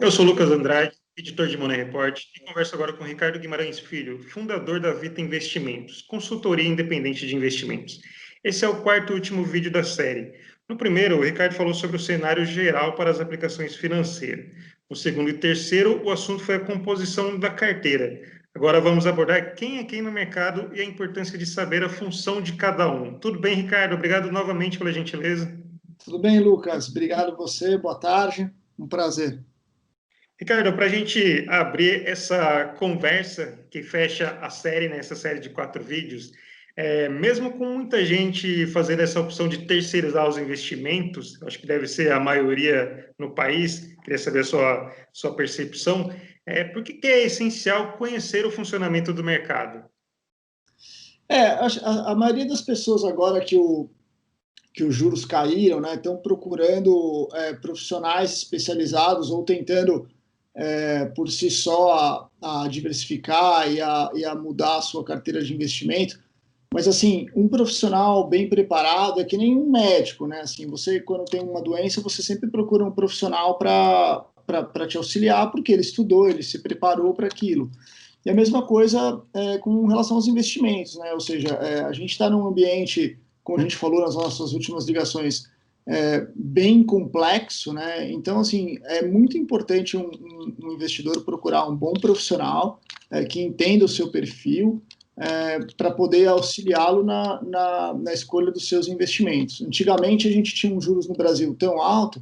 Eu sou Lucas Andrade, editor de Money Report, e converso agora com Ricardo Guimarães Filho, fundador da Vita Investimentos, consultoria independente de investimentos. Esse é o quarto e último vídeo da série. No primeiro, o Ricardo falou sobre o cenário geral para as aplicações financeiras. No segundo e terceiro, o assunto foi a composição da carteira. Agora vamos abordar quem é quem no mercado e a importância de saber a função de cada um. Tudo bem, Ricardo? Obrigado novamente pela gentileza. Tudo bem, Lucas? Obrigado você, boa tarde, um prazer. Ricardo, para a gente abrir essa conversa que fecha a série, né, essa série de 4 vídeos, mesmo com muita gente fazendo essa opção de terceirizar os investimentos, acho que deve ser a maioria no país, queria saber a sua percepção, por que é essencial conhecer o funcionamento do mercado? A maioria das pessoas agora que os juros caíram, né, estão procurando profissionais especializados ou tentando por si só a diversificar e a mudar a sua carteira de investimento. Mas, assim, um profissional bem preparado é que nem um médico, né? Assim, você, quando tem uma doença, você sempre procura um profissional para te auxiliar, porque ele estudou, ele se preparou para aquilo. E a mesma coisa com relação aos investimentos, né? Ou seja, a gente está num ambiente, como a gente falou nas nossas últimas ligações, bem complexo, né? Então, assim, é muito importante um investidor procurar um bom profissional que entenda o seu perfil, para poder auxiliá-lo na escolha dos seus investimentos. Antigamente, a gente tinha juros no Brasil tão alto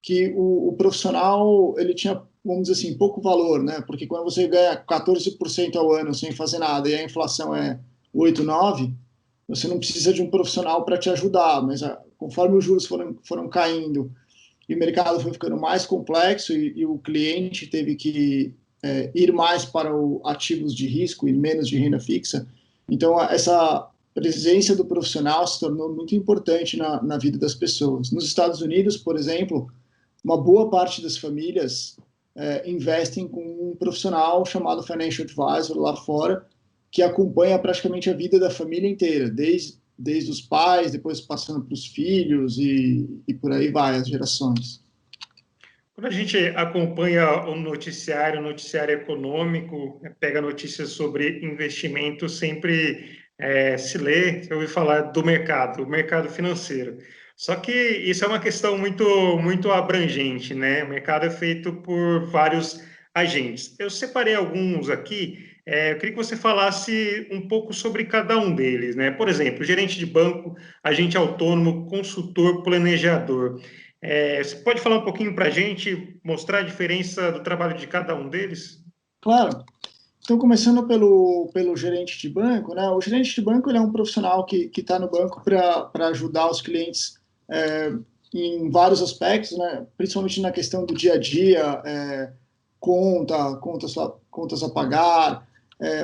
que o profissional ele tinha, vamos dizer assim, pouco valor, né? Porque quando você ganha 14% ao ano sem fazer nada e a inflação é 8, 9, você não precisa de um profissional para te ajudar, mas conforme os juros foram caindo e o mercado foi ficando mais complexo e o cliente teve que ir mais para ativos de risco e menos de renda fixa. Então, essa presença do profissional se tornou muito importante na vida das pessoas. Nos Estados Unidos, por exemplo, uma boa parte das famílias investem com um profissional chamado Financial Advisor lá fora, que acompanha praticamente a vida da família inteira, desde os pais, depois passando para os filhos e por aí vai, as gerações. Quando a gente acompanha o noticiário econômico, pega notícias sobre investimento, sempre se lê, se ouve falar do mercado, o mercado financeiro. Só que isso é uma questão muito abrangente, né? O mercado é feito por vários agentes. Eu separei alguns aqui, eu queria que você falasse um pouco sobre cada um deles, né? Por exemplo, gerente de banco, agente autônomo, consultor, planejador. Você pode falar um pouquinho para a gente, mostrar a diferença do trabalho de cada um deles? Claro. Então, começando pelo gerente de banco, né? O gerente de banco ele é um profissional que está no banco para ajudar os clientes em vários aspectos, né? Principalmente na questão do dia a dia, contas a pagar,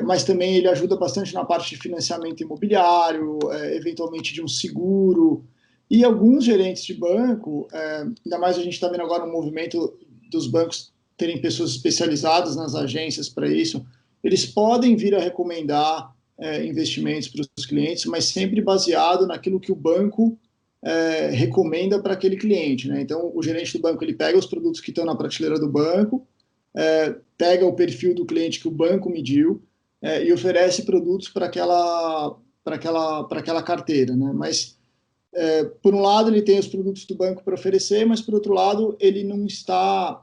mas também ele ajuda bastante na parte de financiamento imobiliário, eventualmente de um seguro. E alguns gerentes de banco, ainda mais a gente está vendo agora um movimento dos bancos terem pessoas especializadas nas agências para isso, eles podem vir a recomendar investimentos para os clientes, mas sempre baseado naquilo que o banco recomenda para aquele cliente, né? Então, o gerente do banco ele pega os produtos que estão na prateleira do banco, pega o perfil do cliente que o banco mediu e oferece produtos para aquela carteira, né? Mas por um lado ele tem os produtos do banco para oferecer, mas por outro lado ele não está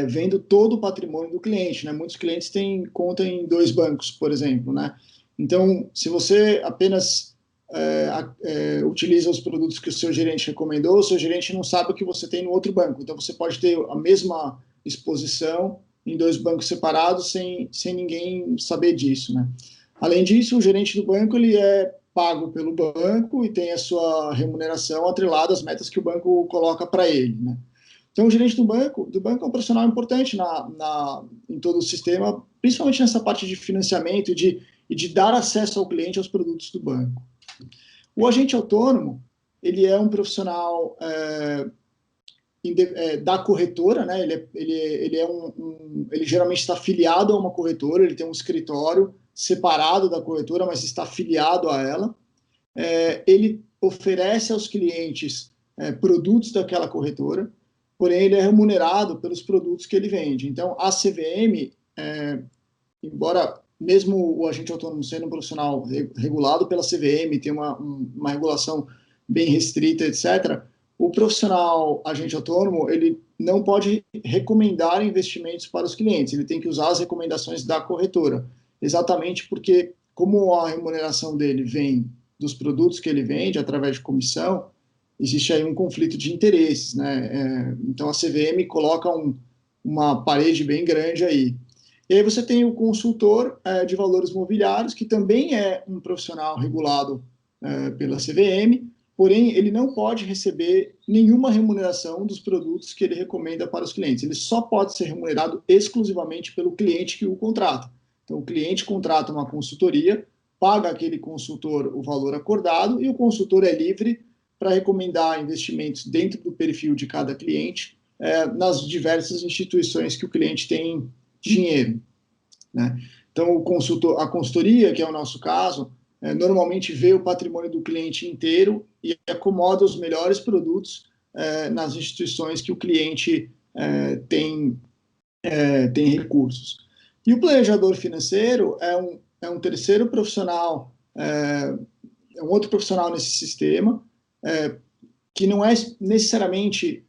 vendo todo o patrimônio do cliente, né? Muitos clientes têm conta em 2 bancos, por exemplo, né? Então, se você apenas utiliza os produtos que o seu gerente recomendou, o seu gerente não sabe o que você tem no outro banco. Então, você pode ter a mesma exposição em 2 bancos separados sem ninguém saber disso, né? Além disso, o gerente do banco ele é pago pelo banco e tem a sua remuneração atrelada às metas que o banco coloca para ele, né? Então, o gerente do banco é um profissional importante em todo o sistema, principalmente nessa parte de financiamento e de dar acesso ao cliente aos produtos do banco. O agente autônomo, ele é um profissional da corretora, né? Ele geralmente está afiliado a uma corretora, ele tem um escritório separado da corretora, mas está afiliado a ela. Ele oferece aos clientes produtos daquela corretora. porém ele é remunerado pelos produtos que ele vende. Então, a CVM, embora mesmo o agente autônomo sendo um profissional regulado pela CVM, tem uma regulação bem restrita, etc., o profissional agente autônomo, ele não pode recomendar investimentos para os clientes, ele tem que usar as recomendações da corretora, exatamente porque, como a remuneração dele vem dos produtos que ele vende, através de comissão, existe aí um conflito de interesses, né? Então, a CVM coloca uma parede bem grande aí. E aí você tem o consultor de valores mobiliários, que também é um profissional regulado pela CVM, porém ele não pode receber nenhuma remuneração dos produtos que ele recomenda para os clientes. Ele só pode ser remunerado exclusivamente pelo cliente que o contrata. Então o cliente contrata uma consultoria, paga aquele consultor o valor acordado e o consultor é livre para recomendar investimentos dentro do perfil de cada cliente nas diversas instituições que o cliente tem dinheiro, né? Então, a consultoria, que é o nosso caso, normalmente vê o patrimônio do cliente inteiro e acomoda os melhores produtos nas instituições que o cliente tem recursos. E o planejador financeiro é um terceiro profissional, é um outro profissional nesse sistema, que não é necessariamente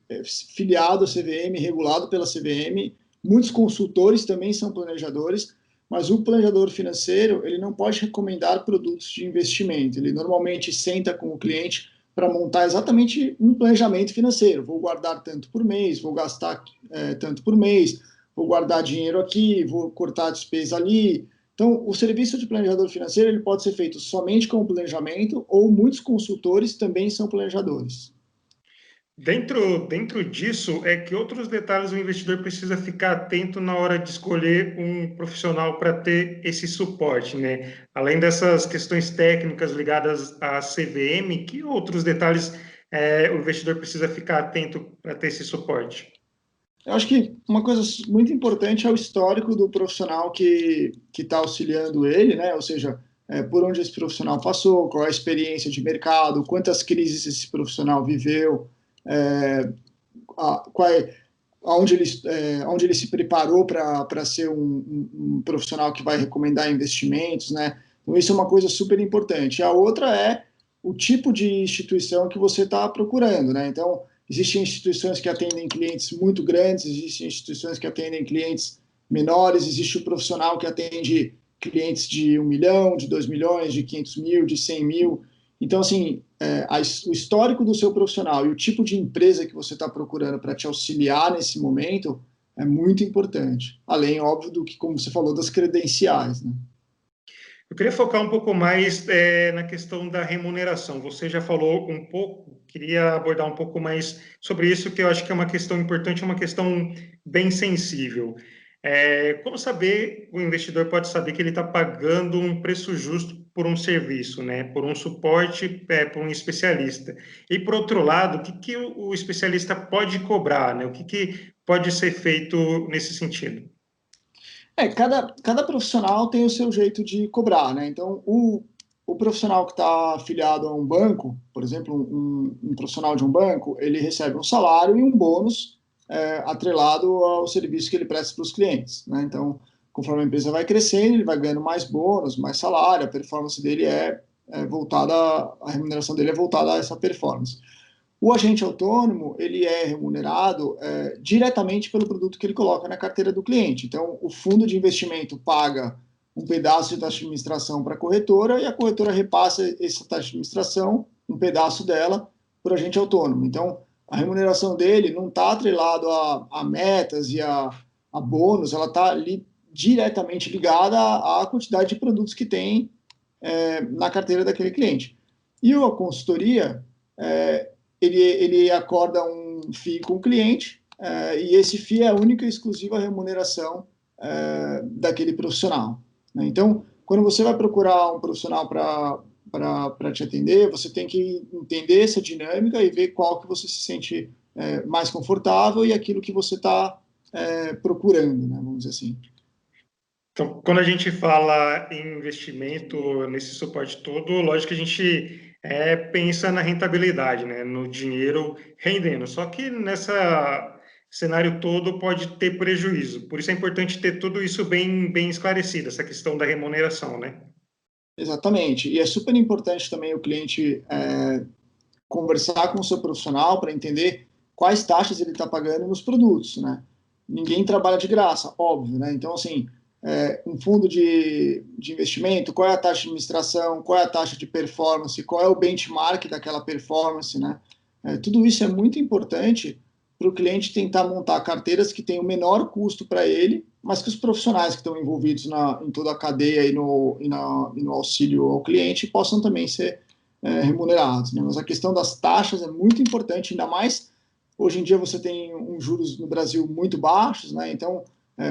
filiado à CVM, regulado pela CVM. Muitos consultores também são planejadores, mas o planejador financeiro, ele não pode recomendar produtos de investimento. Ele normalmente senta com o cliente para montar exatamente um planejamento financeiro. Vou guardar tanto por mês, vou gastar tanto por mês, vou guardar dinheiro aqui, vou cortar a despesa ali. Então, o serviço de planejador financeiro ele pode ser feito somente com o planejamento, ou muitos consultores também são planejadores. Dentro disso, que outros detalhes o investidor precisa ficar atento na hora de escolher um profissional para ter esse suporte, né? Além dessas questões técnicas ligadas à CVM, que outros detalhes o investidor precisa ficar atento para ter esse suporte? Eu acho que uma coisa muito importante é o histórico do profissional que está auxiliando ele, né? Ou seja, por onde esse profissional passou, qual é a experiência de mercado, quantas crises esse profissional viveu, é, onde ele se preparou para ser um profissional que vai recomendar investimentos, né? Então, isso é uma coisa super importante. A outra é o tipo de instituição que você está procurando, né? Então, existem instituições que atendem clientes muito grandes, existem instituições que atendem clientes menores, existe o profissional que atende clientes de 1 milhão, de 2 milhões, de 500 mil, de 100 mil. Então, assim, o histórico do seu profissional e o tipo de empresa que você está procurando para te auxiliar nesse momento é muito importante. Além, óbvio, do que, como você falou, das credenciais, né? Eu queria focar um pouco mais na questão da remuneração. Você já falou um pouco, queria abordar um pouco mais sobre isso, que eu acho que é uma questão importante, uma questão bem sensível. Como saber, o investidor pode saber que ele está pagando um preço justo por um serviço, né? Por um suporte, por um especialista. E, por outro lado, o que o especialista pode cobrar, né? O que pode ser feito nesse sentido? Cada profissional tem o seu jeito de cobrar, né? Então, o profissional que está afiliado a um banco, por exemplo, um profissional de um banco, ele recebe um salário e um bônus atrelado ao serviço que ele presta para os clientes, né? Então, conforme a empresa vai crescendo, ele vai ganhando mais bônus, mais salário, a performance dele voltada, a remuneração dele é voltada a essa performance. O agente autônomo, ele é remunerado diretamente pelo produto que ele coloca na carteira do cliente. Então, o fundo de investimento paga um pedaço de taxa de administração para a corretora e a corretora repassa essa taxa de administração, um pedaço dela, para o agente autônomo. Então, a remuneração dele não está atrelada a metas e a bônus, ela está diretamente ligada à quantidade de produtos que tem na carteira daquele cliente. E a consultoria, ele acorda um FII com o cliente, e esse FII é a única e exclusiva remuneração daquele profissional, né? Então, quando você vai procurar um profissional para te atender, você tem que entender essa dinâmica e ver qual que você se sente mais confortável e aquilo que você está procurando, né? Vamos dizer assim. Então, quando a gente fala em investimento nesse suporte todo, lógico que a gente pensa na rentabilidade, né? No dinheiro rendendo. Só que cenário todo pode ter prejuízo. Por isso é importante ter tudo isso bem esclarecido, essa questão da remuneração, né? Exatamente. E é super importante também o cliente conversar com o seu profissional para entender quais taxas ele está pagando nos produtos, né? Ninguém trabalha de graça, óbvio, né? Então, assim, um fundo de investimento, qual é a taxa de administração, qual é a taxa de performance, qual é o benchmark daquela performance, né? Tudo isso é muito importante para o cliente tentar montar carteiras que tenham o menor custo para ele, mas que os profissionais que estão envolvidos em toda a cadeia e no auxílio ao cliente possam também ser remunerados, né? Mas a questão das taxas é muito importante, ainda mais hoje em dia você tem juros no Brasil muito baixos, né? Então,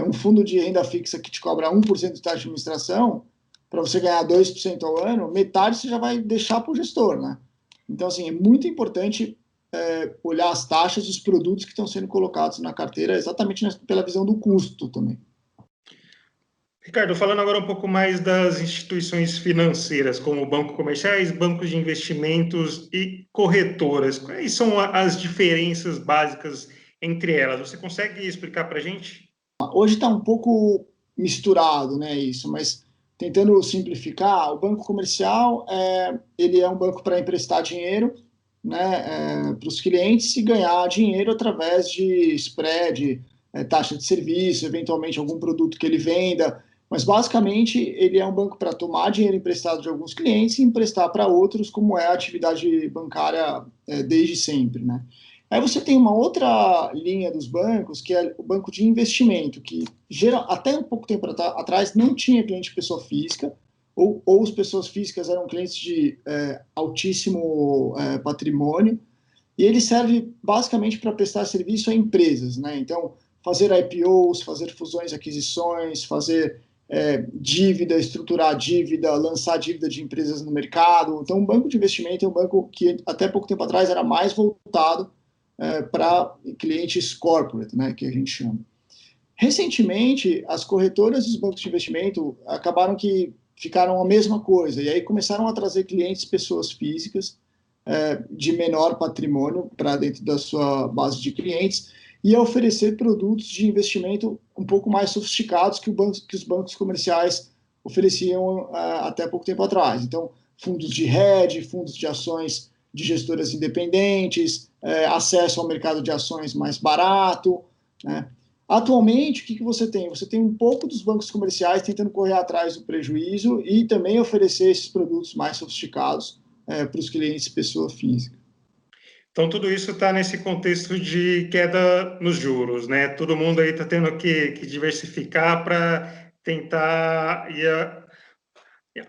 um fundo de renda fixa que te cobra 1% de taxa de administração, para você ganhar 2% ao ano, metade você já vai deixar para o gestor, né? Então, assim, é muito importante olhar as taxas e os produtos que estão sendo colocados na carteira, exatamente pela visão do custo também. Ricardo, falando agora um pouco mais das instituições financeiras, como bancos comerciais, bancos de investimentos e corretoras, quais são as diferenças básicas entre elas? Você consegue explicar para a gente? Hoje está um pouco misturado, né, isso, mas tentando simplificar, o banco comercial ele é um banco para emprestar dinheiro, né, para os clientes e ganhar dinheiro através de spread, taxa de serviço, eventualmente algum produto que ele venda, mas basicamente ele é um banco para tomar dinheiro emprestado de alguns clientes e emprestar para outros, como é a atividade bancária desde sempre, né? Aí você tem uma outra linha dos bancos, que é o banco de investimento, que até um pouco tempo atrás não tinha cliente pessoa física, ou as pessoas físicas eram clientes de altíssimo patrimônio, e ele serve basicamente para prestar serviço a empresas, né? Então, fazer IPOs, fazer fusões e aquisições, fazer dívida, estruturar dívida, lançar dívida de empresas no mercado. Então, o banco de investimento é um banco que até pouco tempo atrás era mais voltado para clientes corporate, né, que a gente chama. Recentemente, as corretoras e os bancos de investimento acabaram que ficaram a mesma coisa, e aí começaram a trazer clientes, pessoas físicas, de menor patrimônio para dentro da sua base de clientes, e a oferecer produtos de investimento um pouco mais sofisticados que os bancos comerciais ofereciam até pouco tempo atrás. Então, fundos de hedge, fundos de ações de gestoras independentes, acesso ao mercado de ações mais barato, né? Atualmente, o que você tem? Você tem um pouco dos bancos comerciais tentando correr atrás do prejuízo e também oferecer esses produtos mais sofisticados para os clientes pessoa física. Então, tudo isso está nesse contexto de queda nos juros, né? Todo mundo aí está tendo que diversificar para tentar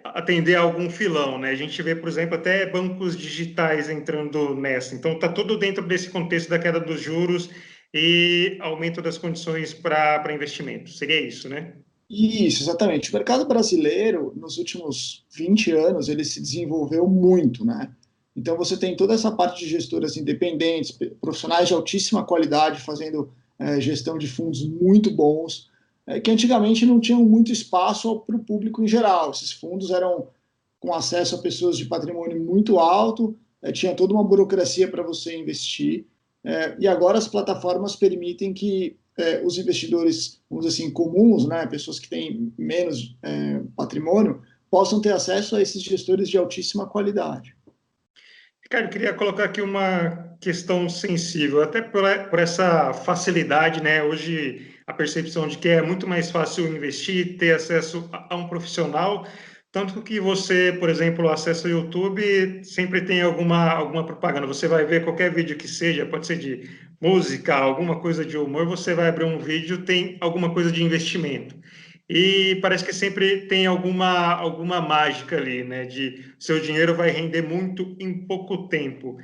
atender a algum filão, né? A gente vê, por exemplo, até bancos digitais entrando nessa. Então, está tudo dentro desse contexto da queda dos juros e aumento das condições para investimento. Seria isso, né? Isso, exatamente. O mercado brasileiro, nos últimos 20 anos, ele se desenvolveu muito, né? Então, você tem toda essa parte de gestoras independentes, profissionais de altíssima qualidade fazendo gestão de fundos muito bons, que antigamente não tinham muito espaço para o público em geral. Esses fundos eram com acesso a pessoas de patrimônio muito alto, tinha toda uma burocracia para você investir, e agora as plataformas permitem que os investidores, vamos dizer assim, comuns, né, pessoas que têm menos patrimônio, possam ter acesso a esses gestores de altíssima qualidade. Ricardo, queria colocar aqui uma questão sensível, até por essa facilidade, né? Hoje, a percepção de que é muito mais fácil investir, ter acesso a um profissional, tanto que você, por exemplo, acessa o YouTube, sempre tem alguma propaganda. Você vai ver qualquer vídeo que seja, pode ser de música, alguma coisa de humor, você vai abrir um vídeo, tem alguma coisa de investimento. E parece que sempre tem alguma mágica ali, né? De seu dinheiro vai render muito em pouco tempo.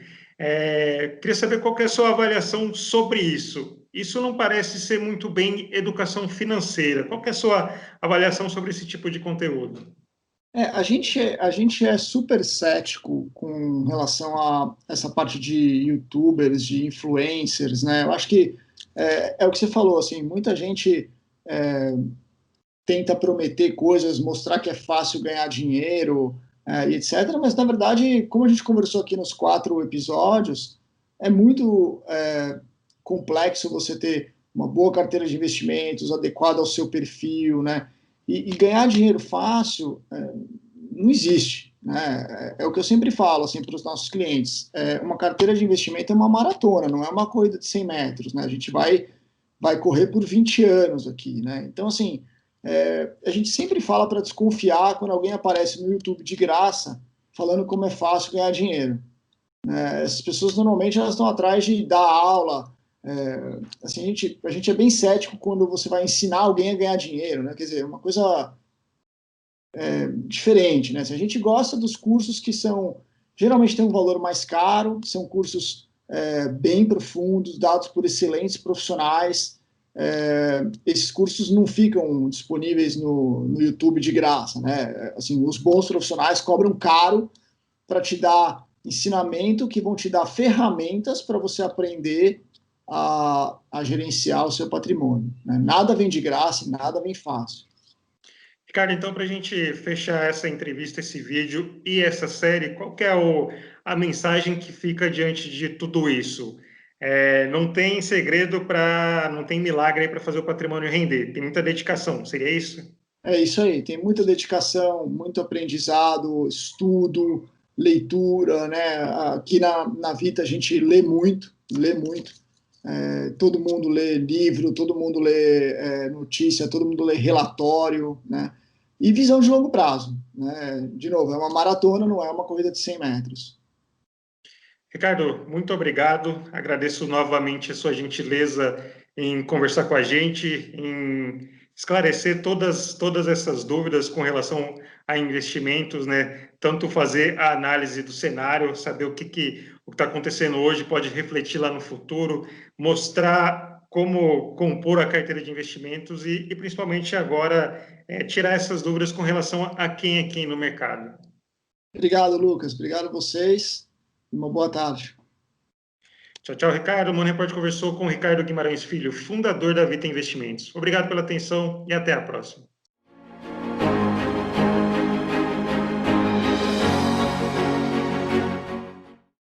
Queria saber qual que é a sua avaliação sobre isso. Isso não parece ser muito bem educação financeira. Qual que é a sua avaliação sobre esse tipo de conteúdo? A gente é super cético com relação a essa parte de YouTubers, de influencers, né? Eu acho que o que você falou, assim, muita gente tenta prometer coisas, mostrar que é fácil ganhar dinheiro e etc. Mas, na verdade, como a gente conversou aqui nos 4 episódios, é muito complexo você ter uma boa carteira de investimentos adequada ao seu perfil, né? E ganhar dinheiro fácil não existe, né? É o que eu sempre falo assim, para os nossos clientes. Uma carteira de investimento é uma maratona, não é uma corrida de 100 metros, né? A gente vai correr por 20 anos aqui, né? Então, assim, a gente sempre fala para desconfiar quando alguém aparece no YouTube de graça falando como é fácil ganhar dinheiro. Essas pessoas normalmente elas estão atrás de dar aula. Assim, a gente é bem cético quando você vai ensinar alguém a ganhar dinheiro, né? Quer dizer, uma coisa diferente, né? Se a gente gosta dos cursos que são geralmente têm um valor mais caro, são cursos bem profundos, dados por excelentes profissionais. Esses cursos não ficam disponíveis no YouTube de graça, né? Assim, os bons profissionais cobram caro para te dar ensinamento, que vão te dar ferramentas para você aprender a gerenciar o seu patrimônio, né? Nada vem de graça, nada vem fácil. Ricardo, então, para a gente fechar essa entrevista, esse vídeo e essa série, qual que é a mensagem que fica diante de tudo isso? Não tem segredo não tem milagre para fazer o patrimônio render, tem muita dedicação, seria isso? É isso aí, tem muita dedicação, muito aprendizado, estudo, leitura, né? Aqui na Vita a gente lê muito, lê muito. Todo mundo lê livro, todo mundo lê notícia, todo mundo lê relatório, né? E visão de longo prazo, né? De novo, é uma maratona, não é uma corrida de 100 metros. Ricardo, muito obrigado. Agradeço novamente a sua gentileza em conversar com a gente, em esclarecer todas essas dúvidas com relação a investimentos, né? Tanto fazer a análise do cenário, saber o que está acontecendo hoje pode refletir lá no futuro, mostrar como compor a carteira de investimentos e principalmente agora, tirar essas dúvidas com relação a quem é quem no mercado. Obrigado, Lucas. Obrigado a vocês. Uma boa tarde. Tchau, tchau, Ricardo. O Money Report conversou com o Ricardo Guimarães Filho, fundador da Vita Investimentos. Obrigado pela atenção e até a próxima.